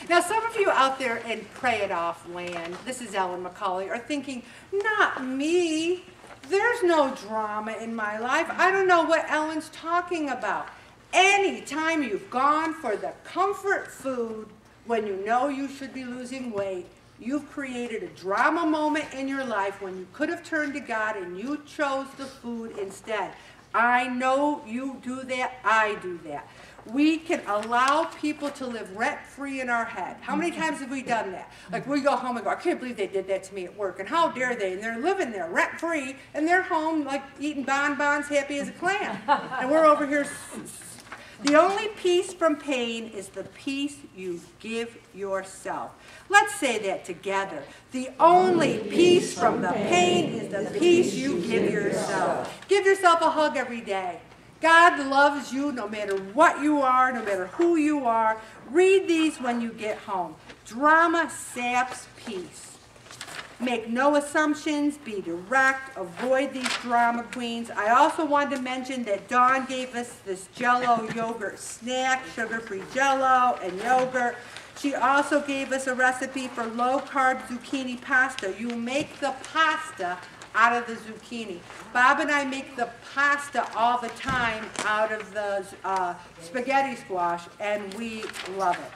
Now, some of you out there in Pray It Off land, this is Ellen McCauley, are thinking, not me. There's no drama in my life. I don't know what Ellen's talking about. Anytime you've gone for the comfort food when you know you should be losing weight, you've created a drama moment in your life when you could have turned to God and you chose the food instead. I know you do that. I do that. We can allow people to live rent-free in our head. How many times have we done that? Like we go home and go, I can't believe they did that to me at work, and how dare they? And they're living there rent-free, and they're home like eating bonbons, happy as a clam. And we're over here. The only peace from pain is the peace you give yourself. Let's say that together. The only peace from the pain is the peace you give yourself. Give yourself a hug every day. God loves you no matter what you are, no matter who you are. Read these when you get home. Drama saps peace. Make no assumptions, be direct, avoid these drama queens. I also wanted to mention that Dawn gave us this Jell-O yogurt snack, sugar-free Jell-O and yogurt. She also gave us a recipe for low-carb zucchini pasta. You make the pasta out of the zucchini. Bob and I make the pasta all the time out of the spaghetti squash, and we love it.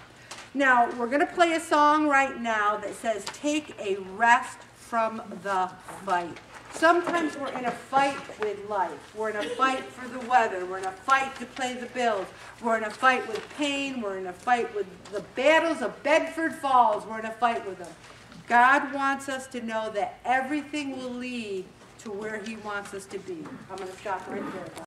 Now, we're going to play a song right now that says, take a rest from the fight. Sometimes we're in a fight with life. We're in a fight for the weather. We're in a fight to pay the bills. We're in a fight with pain. We're in a fight with the battles of Bedford Falls. We're in a fight with them. God wants us to know that everything will lead to where He wants us to be. I'm going to stop right there.